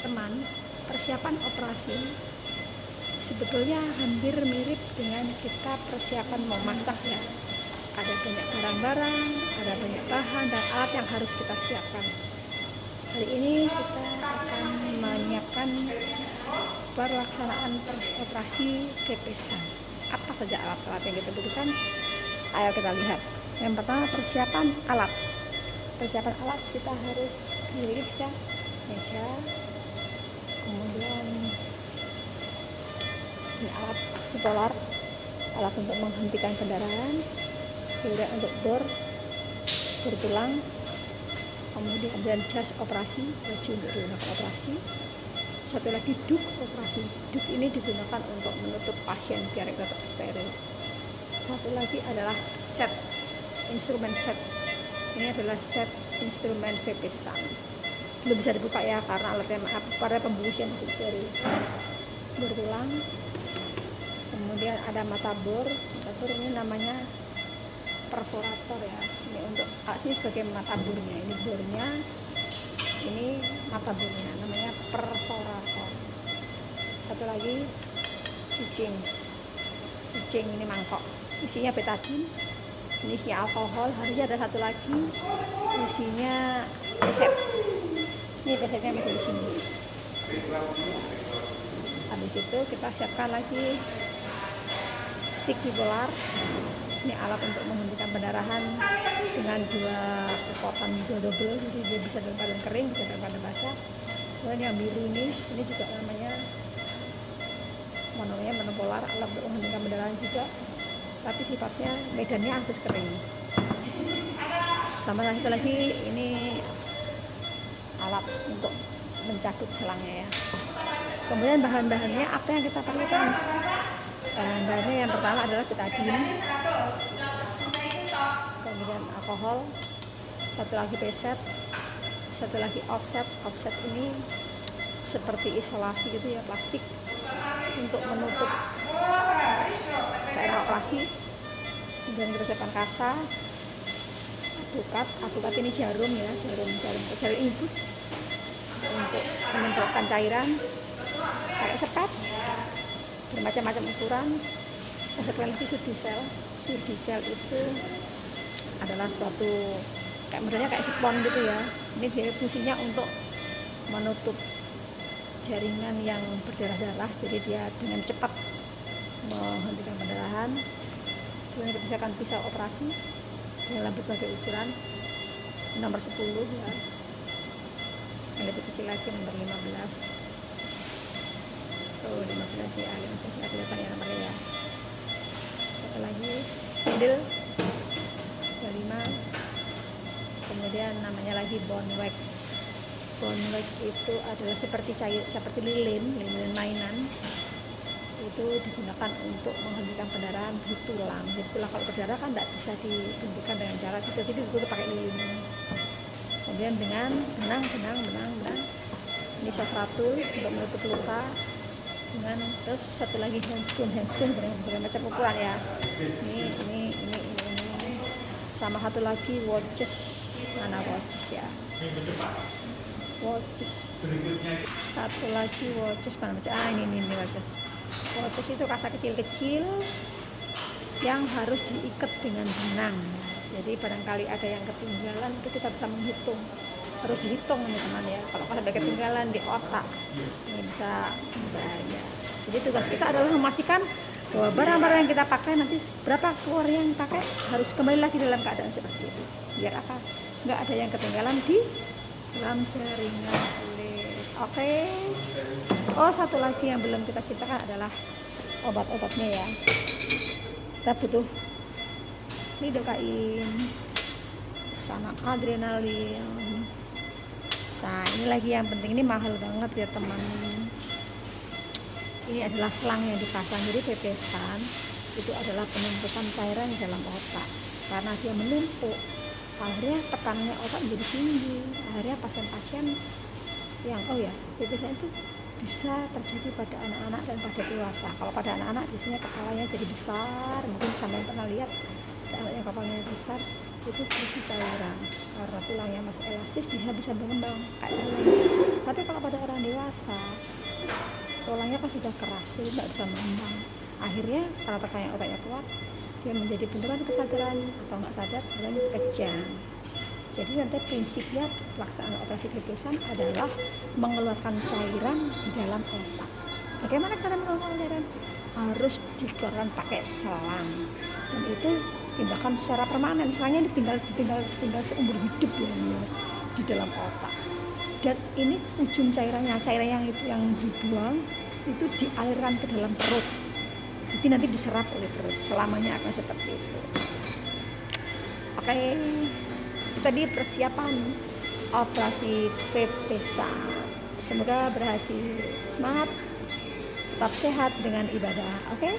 teman-teman, persiapan operasi sebetulnya hampir mirip dengan kita persiapan mau masak ya. Ada banyak barang-barang, ada banyak bahan dan alat yang harus kita siapkan. Hari ini kita akan menyiapkan pelaksanaan operasi pepesan. Apa saja alat-alat yang kita butuhkan? Ayo kita lihat. Yang pertama, persiapan alat. Persiapan alat kita harus pilih ya, meja, kemudian ini alat bipolar, alat untuk menghentikan kendaraan, kemudian untuk bor tulang, kemudian jas operasi, baju untuk digunakan operasi, satu lagi duk operasi. Duk ini digunakan untuk menutup pasien biar tetap steril. Satu lagi adalah set, instrumen set. Ini adalah set instrumen pepesan. Belum bisa dibuka ya karena alatnya pada pembungkusan dari bor tulang. Kemudian ada mata bor ini namanya perforator ya. Ini untuk ini sebagai mata bornya, ini bornya, ini mata bornya, namanya perforator. Satu lagi cucing ini mangkok, isinya betadin, ini isinya alkohol. Harusnya ada satu lagi isinya peset. Ini pesetnya masih di sini. Habis itu kita siapkan lagi stik bipolar. Ini alat untuk menghentikan pendarahan dengan dua double, jadi dia bisa dalam keadaan kering, bisa dalam keadaan basah. Kemudian yang biru ini juga namanya monopolar, alat untuk menghentikan pendarahan juga, tapi sifatnya medannya harus kering. Sama satu lagi ini alat untuk mencabut selangnya ya. Kemudian bahan-bahannya apa yang kita perlukan? Bahannya yang pertama adalah betadin, kemudian alkohol, satu lagi peset, satu lagi offset. Offset ini seperti isolasi gitu ya, plastik untuk menutup daerah operasi. Kemudian kita siapkan kasa, adukat ini jarum ya, jarum infus untuk menyemprotkan cairan, pakai sepet bermacam-macam ukuran. Satu lagi sudisel itu adalah suatu modelnya kayak sipon gitu ya. Ini dia fungsinya untuk menutup jaringan yang berdarah-darah, jadi dia dengan cepat menghentikan pendarahan. Kemudian kita siapkan pisau operasi dalam berbagai ukuran, nomor 10 ya, yang lebih kecil lagi nomor 15. 15 ya, kita kelihatan ya nomornya ya. Satu lagi needle 25. Kemudian namanya lagi bone wax. Bone wax itu adalah seperti lilin mainan. Itu digunakan untuk menghentikan pendarahan di tulang. Jadi tulang kalau berdarah kan tidak bisa dihentikan dengan cara jadi ditutup pakai lilin. Kemudian dengan benang. Ini sofratul untuk menutup luka. Terus satu lagi handscoon berbagai macam ukuran ya. Ini sama satu lagi watches. Mana watches ya? Watches. Satu lagi watches mana macam? Ini watches. Watches itu kasa kecil-kecil yang harus diikat dengan benang. Jadi barangkali ada yang ketinggalan itu kita bisa menghitung. Harus dihitung teman-teman ya. Kalau sampai ketinggalan di otak ini bisa bahaya. Jadi tugas kita adalah memastikan bahwa barang-barang yang kita pakai nanti berapa keluar yang pakai harus kembali lagi dalam keadaan seperti itu. Biar apa? Nggak ada yang ketinggalan di dalam jaringan kulit. Oke. Oh, satu lagi yang belum kita ceritakan adalah obat-obatnya ya. Kita butuh lidocain sama adrenalin. Nah, ini lagi yang penting, ini mahal banget ya teman. Ini adalah selang yang dipasang. Jadi pepesan itu adalah penumpukan cairan di dalam otak. Karena dia menumpuk, akhirnya tekanannya otak menjadi tinggi. Akhirnya pasien-pasien yang pepesan itu bisa terjadi pada anak-anak dan pada dewasa. Kalau pada anak-anak biasanya kepalanya jadi besar, mungkin sampai pernah lihat anak yang kepalanya besar, itu berisi cairan. Karena tulangnya masih elastis, dia bisa berkembang kayak tulang. Tapi kalau pada orang dewasa, tulangnya kan sudah keras, jadi tidak bisa mengembang. Akhirnya karena tekanan otaknya kuat, dia menjadi benturan kesadaran atau nggak sadar jalan kejang. Jadi nanti prinsipnya pelaksanaan operasi biplisan adalah mengeluarkan cairan di dalam otak. Bagaimana cara mengeluarkan cairan? Harus dikeluarkan pakai selang, dan itu tindakan secara permanen. Selangnya tinggal seumur hidup ya, di dalam otak. Dan ini ujung cairan yang itu yang dibuang itu dialirkan ke dalam perut. Jadi nanti diserap oleh perut. Selamanya akan seperti itu. Oke. Tadi persiapan operasi biplisan. Semoga berhasil. Semangat, tetap sehat dengan ibadah. Oke.